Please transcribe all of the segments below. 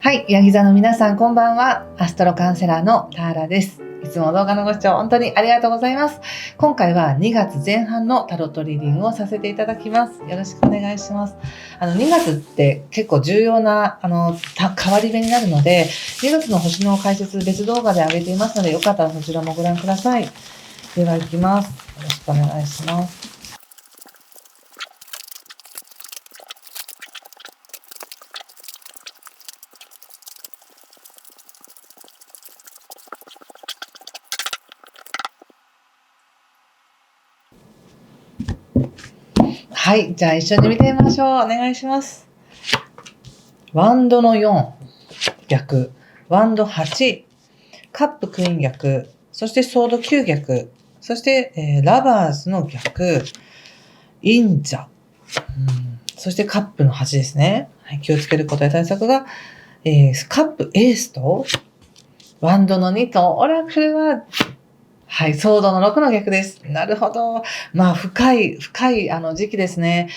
はい、ヤギ座の皆さんこんばんは。アストロカウンセラーのターラです。いつも動画のご視聴本当にありがとうございます。今回は2月前半のタロットリーディングをさせていただきます。よろしくお願いします。2月って結構重要な変わり目になるので、2月の星の解説別動画で上げていますので、よかったらそちらもご覧ください。では行きます。よろしくお願いします。はい、じゃあ一緒に見てみましょう。お願いします。ワンドの4、逆、ワンド8、カップクイーン逆、そしてソード9逆、そして、ラバーズの逆、忍者、そしてカップの8ですね。はい、気をつけることや対策が、カップエースと、ワンドの2と、オラクルは、はい、ソードの6の逆です。なるほど。まあ、深い時期ですね。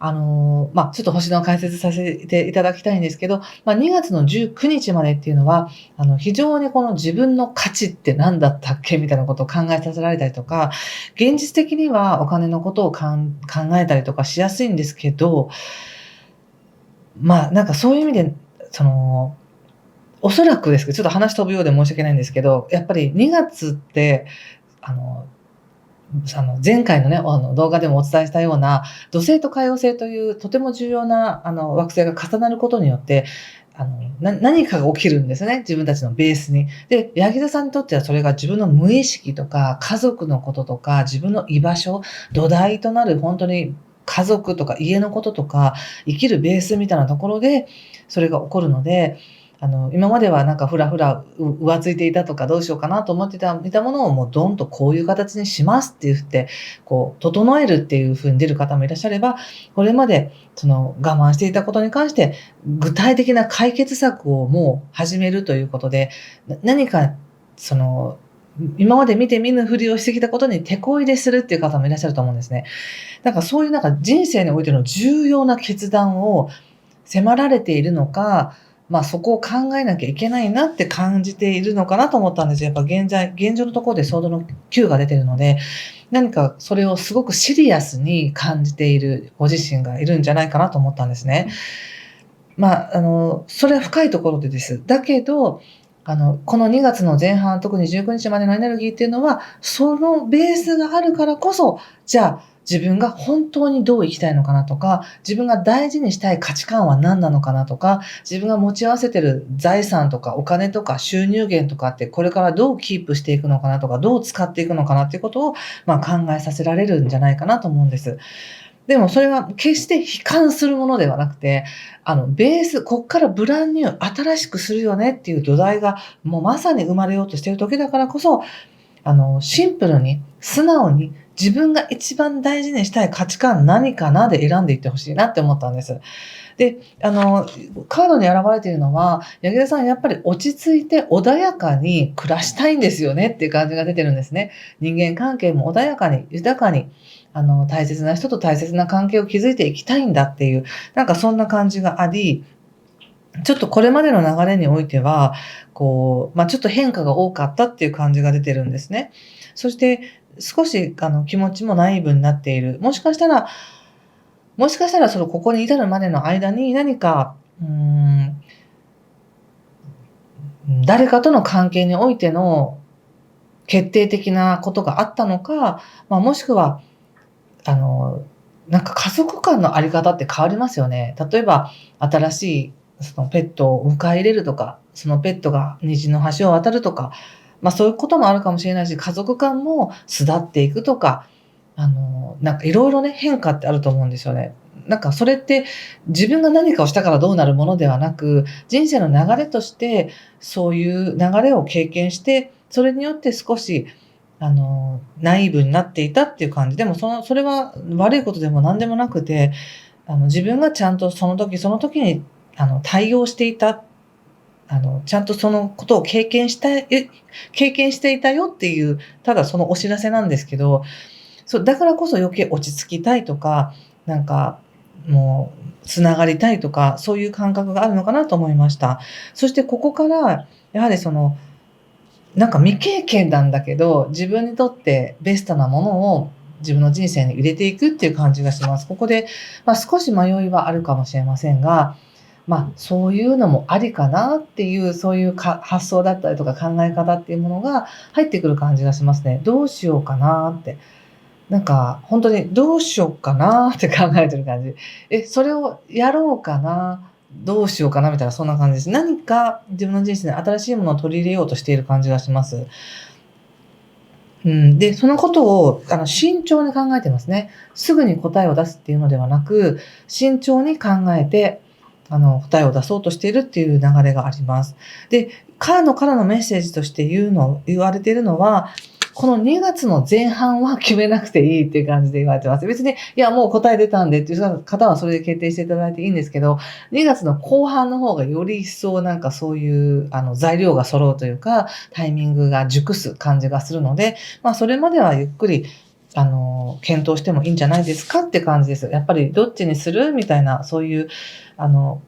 ちょっと星の解説させていただきたいんですけど、2月の19日までっていうのは、非常にこの自分の価値って何だったっけみたいなことを考えさせられたりとか、現実的にはお金のことを考えたりとかしやすいんですけど、なんかそういう意味で、おそらくですけど、ちょっと話飛ぶようで申し訳ないんですけど、やっぱり2月って、あの、前回のね、動画でもお伝えしたような、土星と海王星というとても重要な惑星が重なることによって、何かが起きるんですね、自分たちのベースに。で、ヤギ座さんにとってはそれが自分の無意識とか、家族のこととか、自分の居場所、土台となる本当に家族とか家のこととか、生きるベースみたいなところで、それが起こるので、今まではなんかふらふら浮ついていたとかどうしようかなと思っていたものをもうドンとこういう形にしますって言って、こう整えるっていう風に出る方もいらっしゃれば、これまで我慢していたことに関して具体的な解決策をもう始めるということで、何か今まで見て見ぬふりをしてきたことに手こ入れするっていう方もいらっしゃると思うんですね。だからそういうなんか人生においての重要な決断を迫られているのか、そこを考えなきゃいけないなって感じているのかなと思ったんですよ。やっぱ現状のところでソードの9が出てるので、何かそれをすごくシリアスに感じているご自身がいるんじゃないかなと思ったんですね。それは深いところでです。だけど、この2月の前半、特に19日までのエネルギーっていうのは、そのベースがあるからこそ、じゃあ、自分が本当にどう生きたいのかなとか、自分が大事にしたい価値観は何なのかなとか、自分が持ち合わせてる財産とかお金とか収入源とかってこれからどうキープしていくのかなとか、どう使っていくのかなっていうことを、考えさせられるんじゃないかなと思うんです。でもそれは決して悲観するものではなくて、ベース、こっからブランニュー、新しくするよねっていう土台が、もうまさに生まれようとしている時だからこそ、シンプルに、素直に、自分が一番大事にしたい価値観何かなで選んでいってほしいなって思ったんです。で、カードに現れているのは、柳田さんやっぱり落ち着いて穏やかに暮らしたいんですよねっていう感じが出てるんですね。人間関係も穏やかに、豊かに、大切な人と大切な関係を築いていきたいんだっていう、なんかそんな感じがあり、ちょっとこれまでの流れにおいては、ちょっと変化が多かったっていう感じが出てるんですね。そして、少し気持ちもナイーブになっている。もしかしたらここに至るまでの間に何か、誰かとの関係においての決定的なことがあったのか、もしくは、なんか家族間のあり方って変わりますよね。例えば、新しいそのペットを迎え入れるとか、そのペットが虹の橋を渡るとか、そういうこともあるかもしれないし、家族間も巣立っていくとか、なんかいろいろね、変化ってあると思うんですよね。なんかそれって自分が何かをしたからどうなるものではなく、人生の流れとしてそういう流れを経験して、それによって少しナイーブになっていたっていう感じ。でもそれは悪いことでも何でもなくて、自分がちゃんとその時その時に対応していた、ちゃんとそのことを経験していたよっていう、ただそのお知らせなんですけど、だからこそ余計落ち着きたいとか、なんか、もうつながりたいとか、そういう感覚があるのかなと思いました。そしてここから、やはりなんか未経験なんだけど、自分にとってベストなものを自分の人生に入れていくっていう感じがします。ここで、少し迷いはあるかもしれませんが、そういうのもありかなっていう、そういう発想だったりとか考え方っていうものが入ってくる感じがしますね。どうしようかなって。なんか、本当にどうしようかなって考えてる感じ。それをやろうかな、どうしようかなみたいな、そんな感じです。何か自分の人生に新しいものを取り入れようとしている感じがします。で、そのことを、慎重に考えてますね。すぐに答えを出すっていうのではなく、慎重に考えて、答えを出そうとしているっていう流れがあります。で、からのメッセージとして言われているのは、この2月の前半は決めなくていいっていう感じで言われてます。別に、いや、もう答え出たんでっていう方はそれで決定していただいていいんですけど、2月の後半の方がより一層なんかそういう、材料が揃うというか、タイミングが熟す感じがするので、それまではゆっくり、検討してもいいんじゃないですかって感じです。やっぱりどっちにするみたいな、そういう、あの、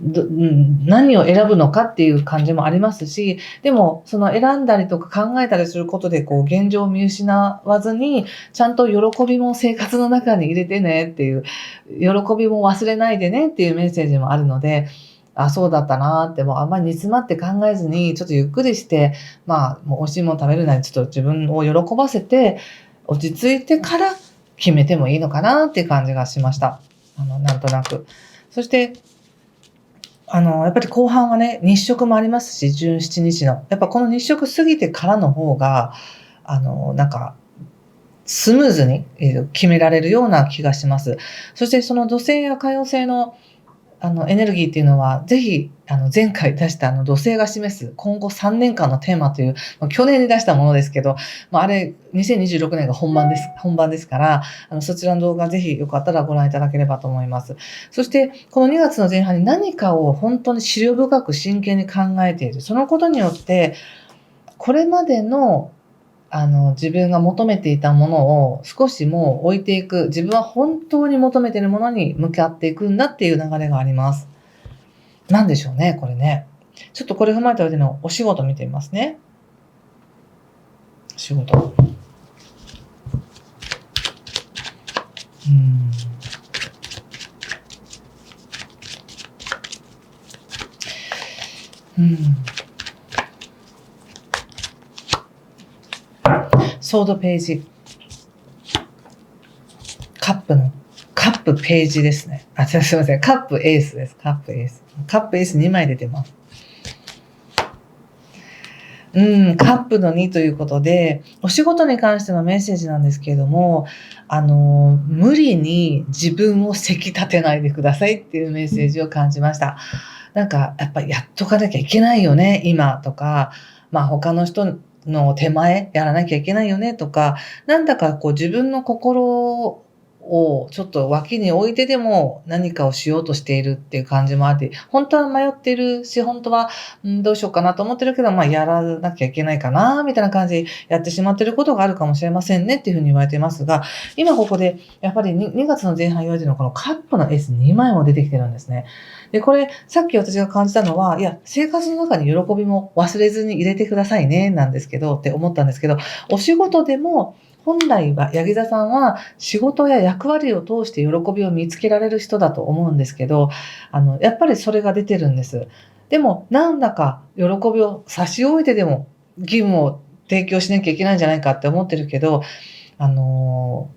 何を選ぶのかっていう感じもありますし、でも、その選んだりとか考えたりすることで、現状を見失わずに、ちゃんと喜びも生活の中に入れてねっていう、喜びも忘れないでねっていうメッセージもあるので、そうだったなーって、もうあんまり煮詰まって考えずに、ちょっとゆっくりして、もう美味しいもの食べるなり、ちょっと自分を喜ばせて、落ち着いてから決めてもいいのかなっていう感じがしました。なんとなく。そして、やっぱり後半はね、日食もありますし、17日の。やっぱこの日食過ぎてからの方が、なんか、スムーズに決められるような気がします。そしてその土星や海王星のエネルギーっていうのは、ぜひ、前回出した土星が示す今後3年間のテーマという、去年に出したものですけど、あれ、2026年が本番ですから、そちらの動画ぜひよかったらご覧いただければと思います。そして、この2月の前半に何かを本当に思慮深く真剣に考えている。そのことによって、これまでの自分が求めていたものを少しもう置いていく、自分は本当に求めているものに向かっていくんだっていう流れがあります。なんでしょうね、これね。ちょっとこれ踏まえた上でのお仕事見てみますね。仕事。ソードページ。カップページですね。すいません。カップエースです。カップエース。カップエース2枚出てます。カップの2ということで、お仕事に関してのメッセージなんですけれども、無理に自分をせき立てないでくださいっていうメッセージを感じました。なんか、やっぱりやっとかなきゃいけないよね、今とか、他の人の手前やらなきゃいけないよねとか、なんだか自分の心をちょっと脇に置いてでも何かをしようとしているっていう感じもあって、本当は迷っているし、本当は、どうしようかなと思ってるけど、やらなきゃいけないかな、みたいな感じでやってしまっていることがあるかもしれませんねっていうふうに言われていますが、今ここでやっぱり2月の前半言われているのはこのカップのエース2枚も出てきてるんですね。で、これ、さっき私が感じたのは、いや、生活の中に喜びも忘れずに入れてくださいね、なんですけど、って思ったんですけど、お仕事でも、本来は、ヤギ座さんは仕事や役割を通して喜びを見つけられる人だと思うんですけど、やっぱりそれが出てるんです。でも、なんだか喜びを差し置いてでも義務を提供しなきゃいけないんじゃないかって思ってるけど、本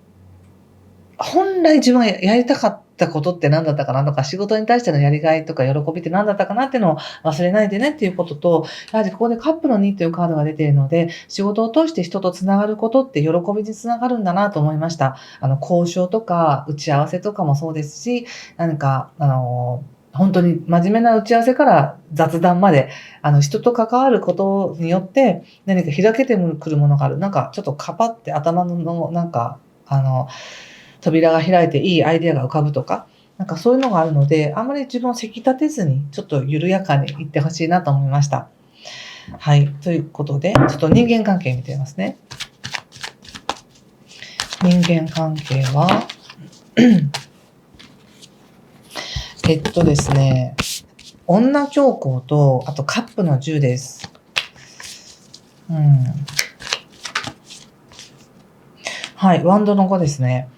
来自分がやりたかったことって何だったかなとか、仕事に対してのやりがいとか喜びって何だったかなっていうのを忘れないでねっていうことと、やはりここでカップの2というカードが出ているので、仕事を通して人とつながることって喜びにつながるんだなと思いました。交渉とか打ち合わせとかもそうですし、何か、本当に真面目な打ち合わせから雑談まで、人と関わることによって何か開けてくるものがある。なんかちょっとカパって頭のなんか、扉が開いていいアイデアが浮かぶとか、なんかそういうのがあるので、あんまり自分をせき立てずに、ちょっと緩やかにいってほしいなと思いました。はい。ということで、ちょっと人間関係見てみますね。人間関係は、ですね、女教皇と、あとカップの10です。はい、ワンドの5ですね。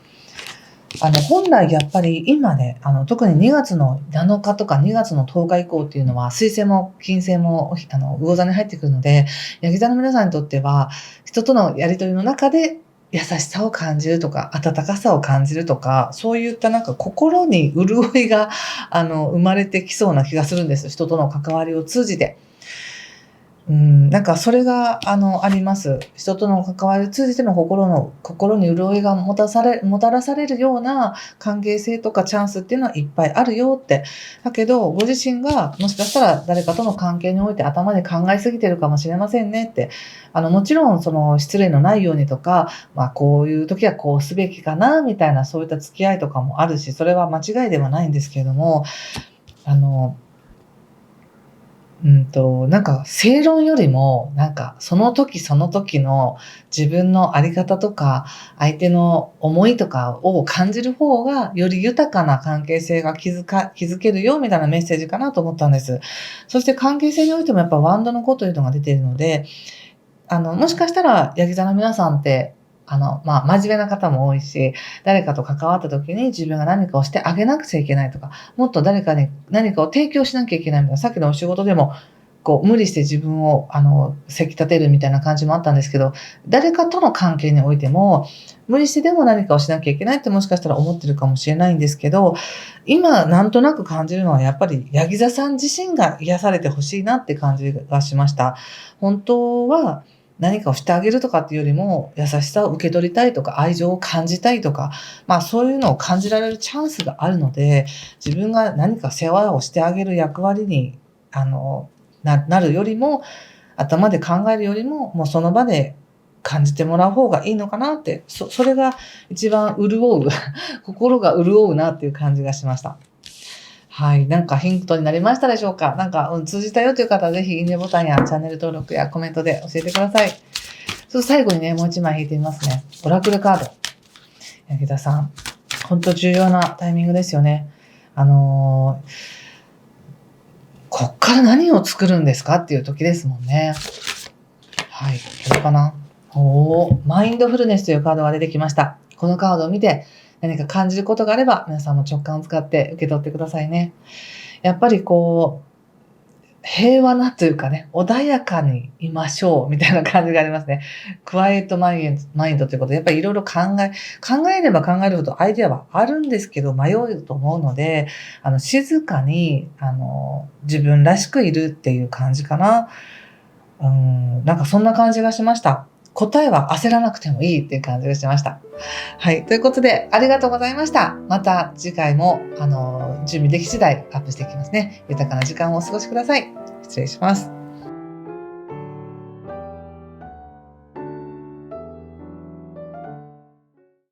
本来やっぱり今ね、特に2月の7日とか2月の10日以降っていうのは、水星も金星も、魚座に入ってくるので、ヤギ座の皆さんにとっては、人とのやりとりの中で優しさを感じるとか、温かさを感じるとか、そういったなんか心に潤いが、生まれてきそうな気がするんです。人との関わりを通じて。なんかそれがあります。人との関わりを通じての心に潤いがもたらされるような関係性とかチャンスっていうのはいっぱいあるよって。だけど、ご自身がもしかしたら誰かとの関係において頭で考えすぎてるかもしれませんねって。もちろんその失礼のないようにとか、こういう時はこうすべきかなみたいなそういった付き合いとかもあるし、それは間違いではないんですけれども、なんか正論よりも、なんかその時その時の自分のあり方とか、相手の思いとかを感じる方が、より豊かな関係性が築けるよみたいなメッセージかなと思ったんです。そして関係性においてもやっぱワンドの5というのが出ているので、もしかしたらヤギ座の皆さんって、真面目な方も多いし、誰かと関わった時に自分が何かをしてあげなくちゃいけないとか、もっと誰かに何かを提供しなきゃいけないみたいな、さっきのお仕事でも、無理して自分を、せき立てるみたいな感じもあったんですけど、誰かとの関係においても、無理してでも何かをしなきゃいけないってもしかしたら思ってるかもしれないんですけど、今なんとなく感じるのはやっぱりヤギ座さん自身が癒されてほしいなって感じがしました。本当は、何かをしてあげるとかっていうよりも、優しさを受け取りたいとか、愛情を感じたいとか、そういうのを感じられるチャンスがあるので、自分が何か世話をしてあげる役割に、なるよりも、頭で考えるよりも、もうその場で感じてもらう方がいいのかなって、それが一番潤う、心が潤うなっていう感じがしました。はい。なんかヒントになりましたでしょうか？なんか、通じたよという方はぜひいいねボタンやチャンネル登録やコメントで教えてください。最後にね、もう一枚引いてみますね。オラクルカード。ヤギ座さん。本当重要なタイミングですよね。こっから何を作るんですかっていう時ですもんね。はい。これかな。マインドフルネスというカードが出てきました。このカードを見て何か感じることがあれば、皆さんも直感を使って受け取ってくださいね。やっぱり平和なというかね、穏やかにいましょうみたいな感じがありますね。クワイエットマインドということで、やっぱりいろいろ考えれば考えるほどアイデアはあるんですけど、迷うと思うので、静かに、自分らしくいるっていう感じかな。なんかそんな感じがしました。答えは焦らなくてもいいっていう感じがしました。はい。ということで、ありがとうございました。また次回も、準備でき次第アップしていきますね。豊かな時間をお過ごしください。失礼します。